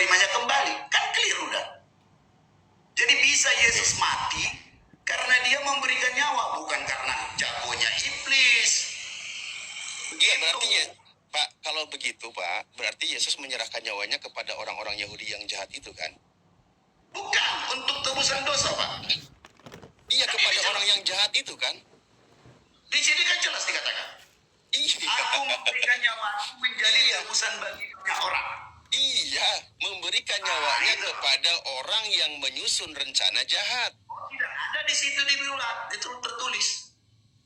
menerimanya kembali. Kan keliru dah. Jadi bisa Yesus mati karena dia memberikan nyawa, bukan karena jagonya iblis. Iya, berarti ya, Pak, kalau begitu Pak, berarti Yesus menyerahkan nyawanya kepada orang-orang Yahudi yang jahat itu kan? Bukan, untuk tebusan dosa, Pak. Iya, kepada orang yang jahat itu kan? Di sini kan jelas dikatakan, Iya. aku memberikan nyawaku menjadi tebusan bagi banyak orang. Iya, memberikan nyawanya kepada orang yang menyusun rencana jahat. Tidak ada di situ itu tertulis.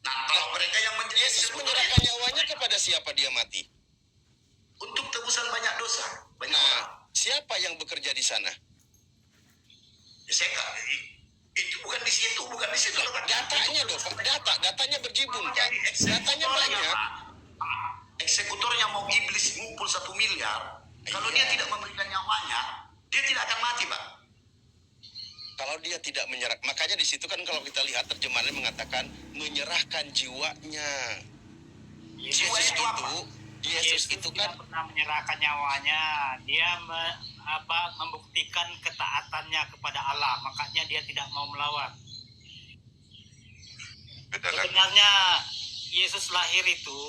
Nah, kalau mereka yang menjadi Yesus menyerahkan nyawanya kepada siapa dia mati? Untuk tebusan banyak dosa. Banyak Nah, orang. siapa yang bekerja di sana? Ya, saya nggak, itu bukan di situ. Datanya dong, Pak. Datanya berjibun, Pak. Datanya banyak. Eksekutornya mau iblis ngumpul 1 miliar. Kalau dia tidak memberikan nyawanya, dia tidak akan mati, Pak. Kalau dia tidak menyerah, makanya di situ kan kalau kita lihat terjemahannya mengatakan menyerahkan jiwanya. Yesus itu kan tidak pernah menyerahkan nyawanya. Dia membuktikan ketaatannya kepada Allah, makanya dia tidak mau melawan. Sebenarnya Yesus lahir itu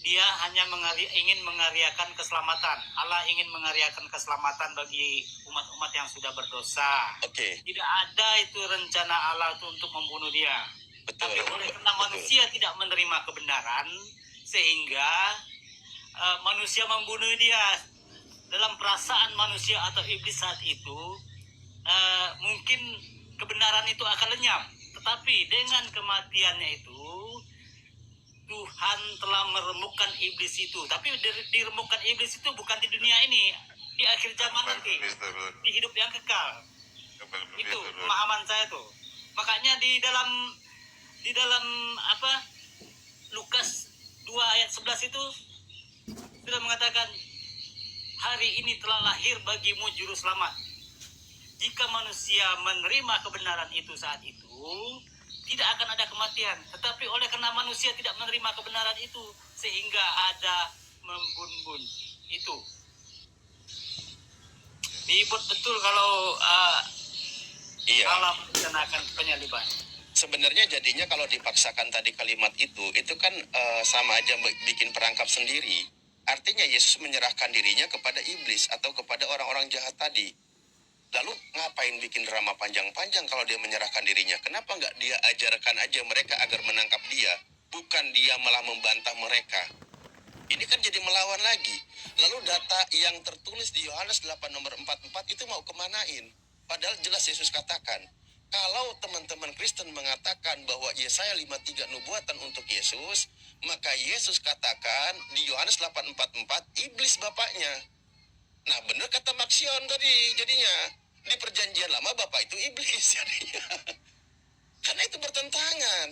dia hanya ingin mengaryakan keselamatan. Allah ingin mengaryakan keselamatan bagi umat-umat yang sudah berdosa. Tidak ada itu rencana Allah itu untuk membunuh dia. Betul. Tapi oleh karena manusia tidak menerima kebenaran, sehingga manusia membunuh dia. Dalam perasaan manusia atau iblis saat itu, mungkin kebenaran itu akan lenyap. Tetapi dengan kematiannya itu, Tuhan telah meremukkan iblis itu. Tapi diremukkan iblis itu bukan di dunia ini, di akhir zaman nanti, di hidup yang kekal. Itu pemahaman saya tuh. Makanya di dalam Lukas 2 ayat 11 itu sudah mengatakan, hari ini telah lahir bagimu juru selamat. Jika manusia menerima kebenaran itu saat itu, tidak akan ada kematian. Tetapi oleh karena manusia tidak menerima kebenaran itu, sehingga ada membun-bun itu. Ribut betul kalau Allah merencanakan penyaliban. Sebenarnya jadinya kalau dipaksakan tadi kalimat itu kan sama aja bikin perangkap sendiri. Artinya Yesus menyerahkan dirinya kepada iblis atau kepada orang-orang jahat tadi. Lalu ngapain bikin drama panjang-panjang kalau dia menyerahkan dirinya? Kenapa nggak dia ajarkan aja mereka agar menangkap dia? Bukan dia malah membantah mereka. Ini kan jadi melawan lagi. Lalu data yang tertulis di Yohanes 8 nomor 44 itu mau kemanain? Padahal jelas Yesus katakan, kalau teman-teman Kristen mengatakan bahwa Yesaya 53 nubuatan untuk Yesus, maka Yesus katakan di Yohanes 8:44 iblis bapaknya. Nah, benar kata Maksion tadi jadinya. Di perjanjian lama bapak itu iblis jadinya. Karena itu bertentangan.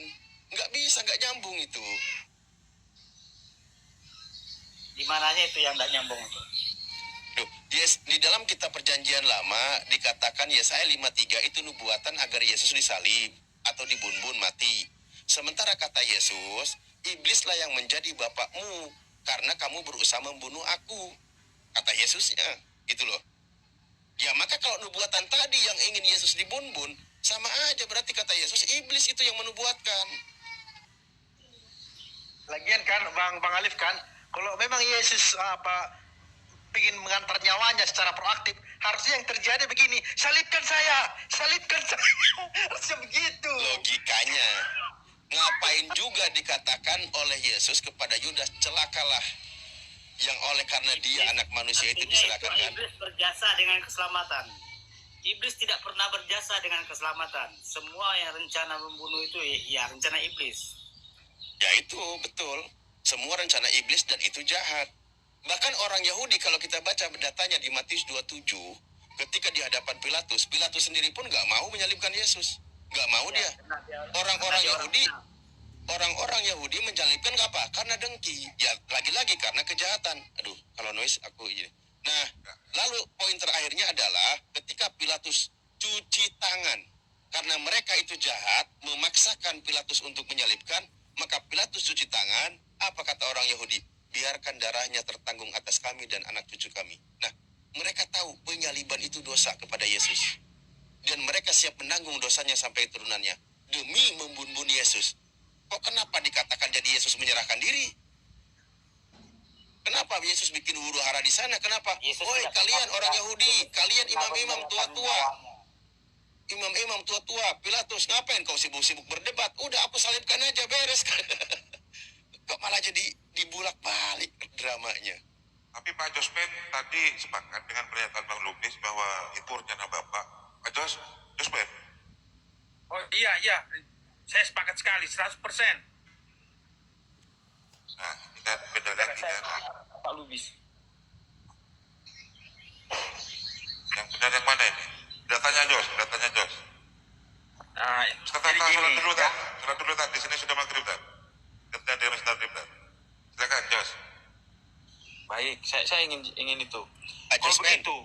Nggak bisa, nggak nyambung itu. Di mananya itu yang nggak nyambung itu? Di dalam kitab perjanjian lama dikatakan Yesaya 53 itu nubuatan agar Yesus disalib atau dibun-bun mati. Sementara kata Yesus, iblislah yang menjadi bapakmu karena kamu berusaha membunuh aku. Kata Yesusnya, gitu loh. Ya maka kalau nubuatan tadi yang ingin Yesus dibun-bun, sama aja berarti kata Yesus, iblis itu yang menubuatkan. Lagian kan Bang Alif kan, kalau memang Yesus ingin mengantar nyawanya secara proaktif, harusnya yang terjadi begini, salibkan saya, harusnya begitu. Logikanya, ngapain juga dikatakan oleh Yesus kepada Yudas, celakalah, yang oleh karena dia anak manusia itu diserahkan kan? Iblis berjasa dengan keselamatan. Iblis tidak pernah berjasa dengan keselamatan. Semua yang rencana membunuh itu ya rencana iblis. Ya itu betul. Semua rencana iblis dan itu jahat. Bahkan orang Yahudi kalau kita baca datanya di Matius 27, ketika di hadapan Pilatus sendiri pun gak mau menyalibkan Yesus. Gak mau dia. Orang-orang Yahudi menyalibkan apa? Karena dengki. Ya lagi-lagi karena kejahatan. Aduh, kalau noise aku ini. Nah, lalu poin terakhirnya adalah ketika Pilatus cuci tangan. Karena mereka itu jahat, memaksakan Pilatus untuk menyalibkan, maka Pilatus cuci tangan. Apa kata orang Yahudi? Biarkan darahnya tertanggung atas kami dan anak cucu kami. Nah, Mereka tahu penyaliban itu dosa kepada Yesus. Dan mereka siap menanggung dosanya sampai turunannya. Demi membunuh Yesus. Kok kenapa dikatakan jadi Yesus menyerahkan diri? Kenapa Yesus bikin huru hara di sana? Kenapa? Yesus Woi, tidak kalian pernah orang Yahudi, kalian imam-imam tua-tua. Imam-imam tua-tua, Pilatus, ngapain kau sibuk-sibuk berdebat? Udah aku salibkan aja, beres. Kok malah jadi dibulak-balik dramanya? Tapi Pak Jospen tadi sepakat dengan pernyataan Bang Lubis bahwa itu rencana Bapak. Pak Jospen, Oh iya, saya sepakat sekali, 100%. nah ini kan beda lagi kan. Pak Lubis. Yang benar yang mana ini? Datanya Jos. Nah, Sekarang jadi sholat gini, dulu tak? Sholat dulu tak? Di sini sudah maghrib tak? Kita di masjid maghrib tak? Silakan Jos. baik, saya ingin itu. Pak Kalau Jospen, begitu,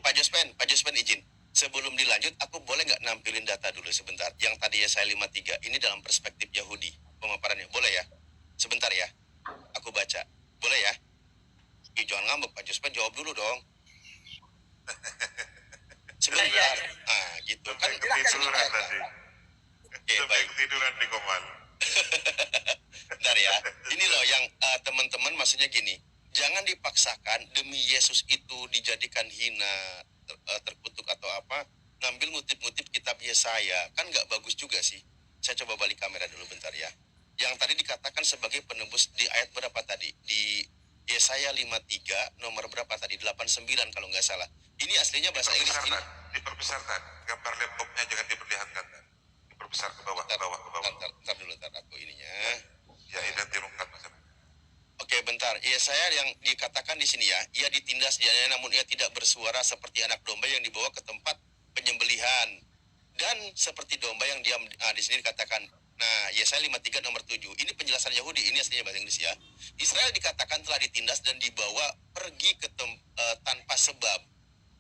Pak Jospen izin. Sebelum dilanjut, aku boleh nggak nampilin data dulu sebentar? Yang tadi ya saya 53, ini dalam perspektif Yahudi. Pemaparannya, boleh ya? Sebentar ya, aku baca. Boleh ya? Ih, jangan ngambek, Pak Jospen, jawab dulu dong. Sebentar. Ya. Ah, gitu. Kan Ketiduran tadi. Oke, Sampai baik. ketiduran di Komal. Bentar ya. Ini loh yang teman-teman maksudnya gini. Jangan dipaksakan demi Yesus itu dijadikan hina, terkutuk atau apa. Ngambil ngutip-ngutip kitab Yesaya. Kan nggak bagus juga sih. Saya coba balik kamera dulu bentar ya. Yang tadi dikatakan sebagai penebus di ayat berapa tadi? Di Yesaya 53 nomor berapa tadi? 89 kalau nggak salah. Ini aslinya bahasa Inggris. Ini, Diperbesar tak? Gambar laptopnya jangan diperlihatkan tak? Diperbesar ke bawah. Ntar dulu aku ininya. Ya, identik rungkat masalah. Oke, bentar. Yesaya yang dikatakan di sini ya, ia ditindas dianiaya namun ia tidak bersuara seperti anak domba yang dibawa ke tempat penyembelihan. Dan seperti domba yang diam, di sini dikatakan, nah Yesaya 53 nomor 7, ini penjelasan Yahudi, ini aslinya bahasa Inggris ya. Israel dikatakan telah ditindas dan dibawa pergi ke tanpa sebab.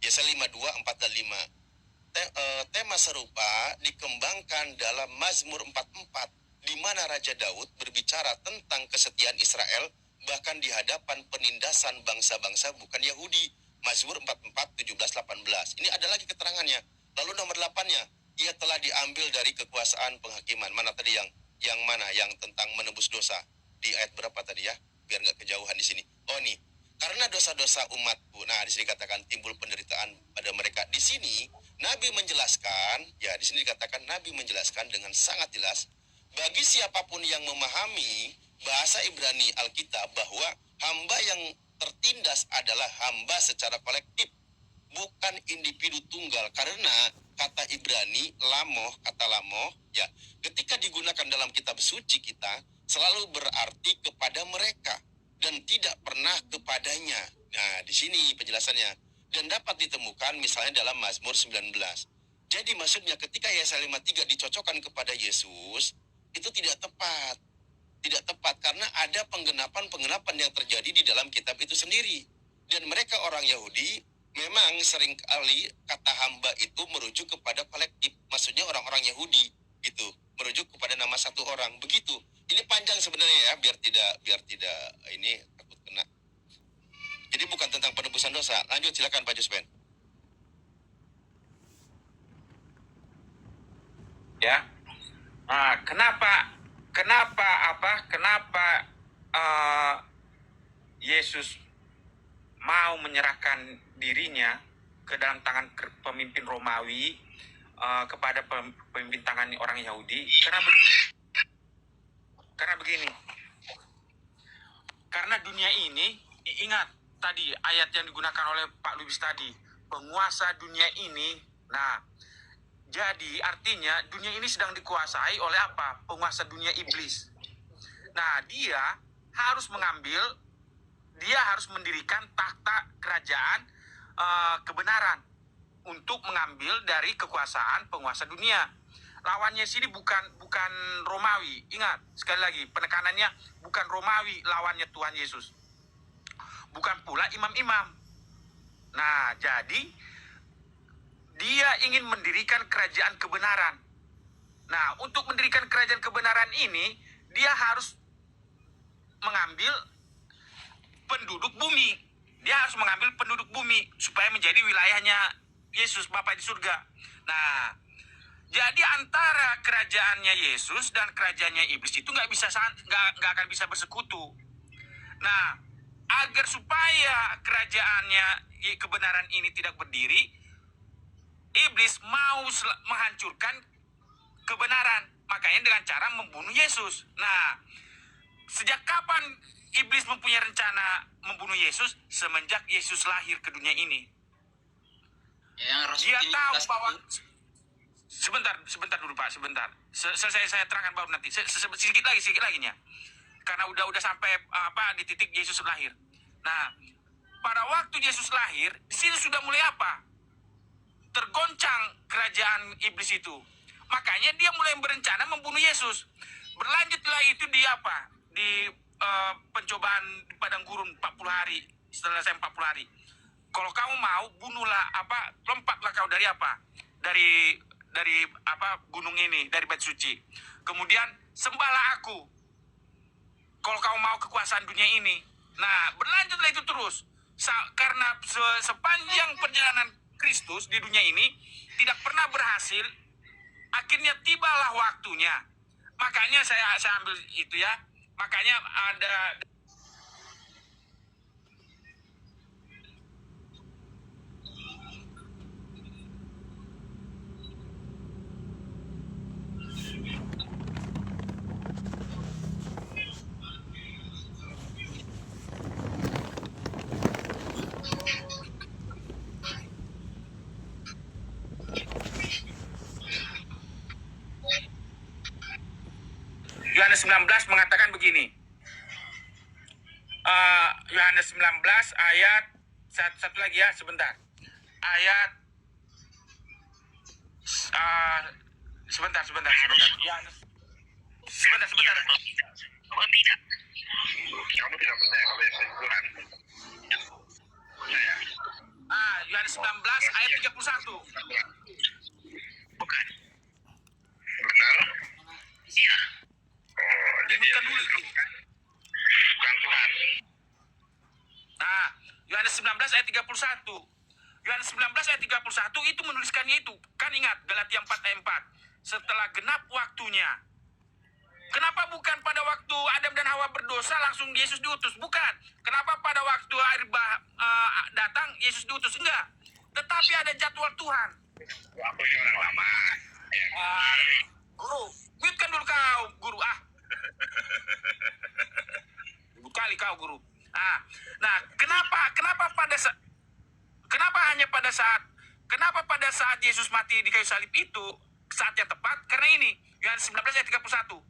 Yesaya 52, 4 dan 5. Tema serupa dikembangkan dalam Mazmur 44, di mana Raja Daud berbicara tentang kesetiaan Israel, bahkan di hadapan penindasan bangsa-bangsa bukan Yahudi. Mazmur 44, 17, 18. Ini ada lagi keterangannya. Lalu nomor 8-nya, ia telah diambil dari kekuasaan penghakiman. Mana tadi yang mana? Yang tentang menebus dosa. Di ayat berapa tadi ya? Biar nggak kejauhan di sini. Oh nih, karena dosa-dosa umatku. Nah, di sini dikatakan timbul penderitaan pada mereka. Di sini Nabi menjelaskan, ya di sini dikatakan Nabi menjelaskan dengan sangat jelas bagi siapapun yang memahami bahasa Ibrani Alkitab bahwa hamba yang tertindas adalah hamba secara kolektif, bukan individu tunggal. Karena kata Ibrani kata lamoh, ya ketika digunakan dalam kitab suci kita selalu berarti kepada mereka dan tidak pernah kepadanya. Nah, di sini penjelasannya. Dan dapat ditemukan misalnya dalam Mazmur 19. Jadi maksudnya ketika Yesaya 53 dicocokkan kepada Yesus, itu tidak tepat. Tidak tepat karena ada penggenapan yang terjadi di dalam kitab itu sendiri. Dan mereka orang Yahudi memang seringkali kata hamba itu merujuk kepada kolektif. Maksudnya orang-orang Yahudi gitu, merujuk kepada nama satu orang. Begitu. Ini panjang sebenarnya ya, biar tidak ini takut kena. Jadi bukan tentang penebusan dosa. Lanjut silakan Pak Josben. ya. Nah, kenapa Yesus mau menyerahkan dirinya ke dalam tangan pemimpin Romawi kepada pemimpin tangan orang Yahudi? Karena begini. Karena dunia ini, ingat tadi ayat yang digunakan oleh Pak Lubis tadi, penguasa dunia ini. Nah, jadi artinya dunia ini sedang dikuasai oleh apa? Penguasa dunia iblis. Nah, dia harus mendirikan takhta kerajaan kebenaran untuk mengambil dari kekuasaan penguasa dunia. Lawannya sini bukan Romawi. Ingat, sekali lagi penekanannya bukan Romawi lawannya Tuhan Yesus. Bukan pula imam-imam. Nah, jadi dia ingin mendirikan kerajaan kebenaran. Nah, untuk mendirikan kerajaan kebenaran ini, dia harus mengambil penduduk bumi. Dia harus mengambil penduduk bumi supaya menjadi wilayahnya Yesus Bapa di surga. Nah, jadi antara kerajaannya Yesus dan kerajaannya iblis itu nggak akan bisa bersekutu. Nah, agar supaya kerajaannya kebenaran ini tidak berdiri, iblis mau menghancurkan kebenaran. Makanya dengan cara membunuh Yesus. Nah, sejak kapan iblis mempunyai rencana membunuh Yesus? Semenjak Yesus lahir ke dunia ini. Dia tahu bahwa sebentar dulu Pak, sebentar. Selesai saya terangkan baru nanti. Sedikit lagi nya. Karena udah sampai di titik Yesus lahir. Nah, pada waktu Yesus lahir, di sini sudah mulai apa? Tergoncang kerajaan iblis itu. Makanya dia mulai berencana membunuh Yesus. Berlanjutlah itu di apa? Di pencobaan di padang gurun 40 hari. Setelah saya 40 hari. Kalau kamu mau, bunuhlah lompatlah kau dari apa? Dari gunung ini, dari bait suci. Kemudian sembahlah aku. Kalau kamu mau kekuasaan dunia ini. Nah, berlanjutlah itu terus. Karena sepanjang perjalanan Kristus di dunia ini tidak pernah berhasil, akhirnya tibalah waktunya. Makanya saya ambil itu ya. Makanya ada Yohanes 19 mengatakan begini. Yohanes 19 ayat satu lagi ya, sebentar. Ayat sebentar. Yohanes, sebentar. Oh tidak. Kamu tidak percaya kalau Yesus Tuhan. Percaya. Yohanes 19 ayat 31. Bukan. Benar? Iya. Oh, jadi Bukan dulu itu. bukan Tuhan. Nah, Yohanes 19 ayat 31. Yohanes 19 ayat 31 itu menuliskannya itu. Kan ingat Galatia 4 ayat 4. Setelah genap waktunya. Kenapa bukan pada waktu Adam dan Hawa berdosa langsung Yesus diutus? Bukan. Kenapa pada waktu air datang Yesus diutus? Enggak. Tetapi ada jadwal Tuhan. Aku ini orang lama. Ya. Guru, mute-kan dulu kau, guru. Ribut kali kau, guru. Nah, kenapa pada saat Yesus mati di kayu salib itu saat yang tepat? Karena ini Yohanes 19 ayat 31.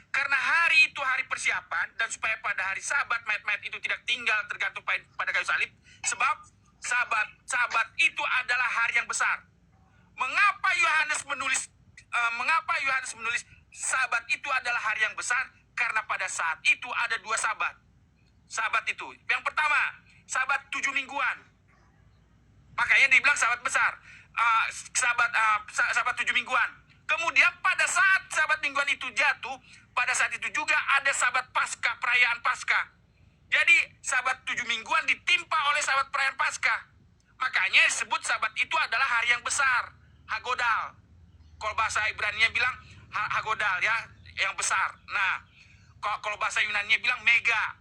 Karena hari itu hari persiapan dan supaya pada hari Sabat mayat-mayat itu tidak tinggal tergantung pada kayu salib, sebab Sabat itu adalah hari yang besar. Mengapa Yohanes menulis Sabat itu adalah hari yang besar? Karena pada saat itu ada dua Sabat. Sabat itu, yang pertama Sabat 7 mingguan. Makanya dibilang Sabat besar. Sabat 7 mingguan. Kemudian pada saat Sabat mingguan itu jatuh, pada saat itu juga ada Sabat Paskah, perayaan Paskah. Jadi Sabat 7 mingguan ditimpa oleh Sabat perayaan Paskah. Makanya disebut Sabat itu adalah hari yang besar, Hagodal. Kalau bahasa Ibrani-nya bilang Hagodal ya, yang besar. Nah, kalau bahasa Yunani-nya bilang mega.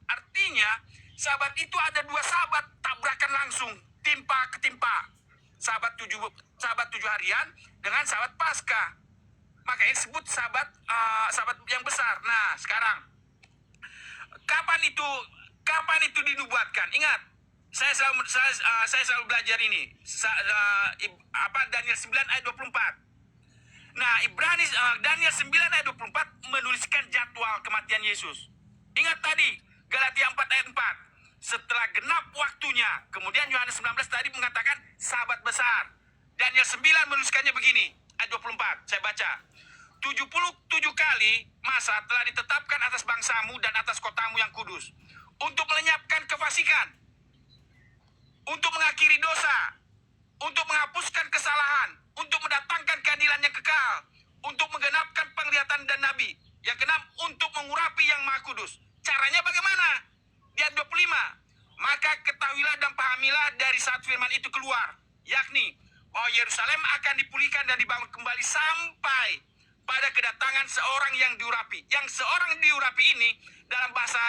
Artinya Sabat itu ada dua Sabat tabrakan langsung, timpa ketimpa. Sabat 7 harian dengan Sabat Paskah. Makanya disebut Sabat yang besar. Nah, sekarang kapan itu dinubuatkan? Ingat, saya selalu belajar ini. Daniel 9 ayat 24. Nah, Daniel 9 ayat 24 menuliskan jadwal kematian Yesus. Ingat tadi, Galatia 4 ayat 4. Setelah genap waktunya. Kemudian Yohanes 19 tadi mengatakan Sabat besar. Daniel 9 menuliskannya begini. Ayat 24, saya baca. 77 kali masa telah ditetapkan atas bangsamu dan atas kotamu yang kudus. Untuk melenyapkan kefasikan. Untuk mengakhiri dosa. Untuk menghapuskan kesalahan. Untuk mendatangkan keadilan yang kekal. Untuk menggenapkan penglihatan dan nabi. Yang keenam, untuk mengurapi yang maha kudus. Caranya bagaimana? Di ayat 25. Maka ketahuilah dan pahamilah dari saat firman itu keluar, yakni bahwa Yerusalem akan dipulihkan dan dibangun kembali sampai pada kedatangan seorang yang diurapi. Yang seorang diurapi ini dalam bahasa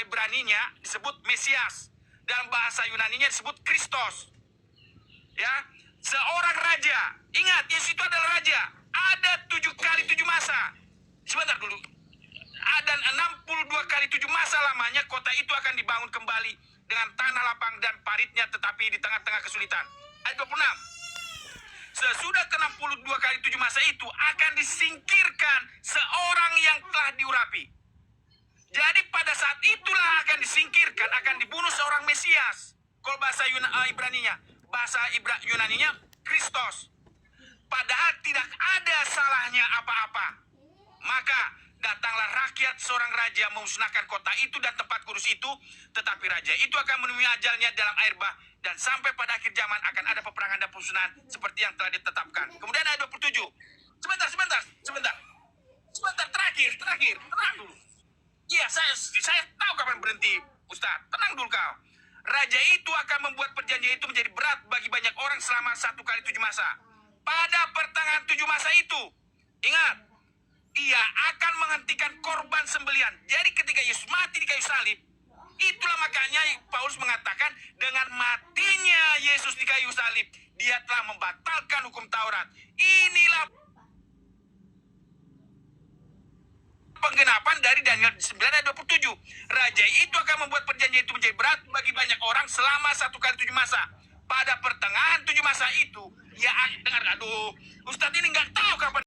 Ibraninya disebut Mesias, dalam bahasa Yunaninya disebut Kristus. Ya, seorang raja. Ingat, Yesus itu adalah raja. Ada 7 kali 7 masa. Sebentar dulu. Ada 62 kali 7 masa lamanya kota itu akan dibangun kembali dengan tanah lapang dan paritnya, tetapi di tengah-tengah kesulitan. Ayat 26. Sesudah ke-62 kali 7 masa itu akan disingkirkan seorang yang telah diurapi. Jadi pada saat itulah akan disingkirkan, akan dibunuh seorang Mesias. Kalau bahasa Ibraninya, bahasa Yunaninya Kristus. Padahal tidak ada salahnya apa-apa. Maka datanglah rakyat seorang raja memusnahkan kota itu dan tempat kudus itu, tetapi raja itu akan menemui ajalnya dalam air bah, dan sampai pada akhir zaman akan ada peperangan dan pemusnahan seperti yang telah ditetapkan. Kemudian ayat 27. Sebentar, terakhir, tenang dulu. Iya, saya tahu kapan berhenti, Ustaz. Tenang dulu kau. Raja itu akan membuat perjanjian itu menjadi berat bagi banyak orang selama 1 kali 7 masa. Pada pertengahan 7 masa itu, ingat, ia akan menghentikan korban sembelian. Jadi ketika Yesus mati di kayu salib, itulah makanya Paulus mengatakan dengan matinya Yesus di kayu salib, dia telah membatalkan hukum Taurat. Inilah penggenapan dari Daniel 9 ayat 27. Raja itu akan membuat perjanjian itu menjadi berat bagi banyak orang selama 1 kali 7 masa. Pada pertengahan 7 masa itu, ya dengar, aduh, Ustadz ini nggak tahu kapan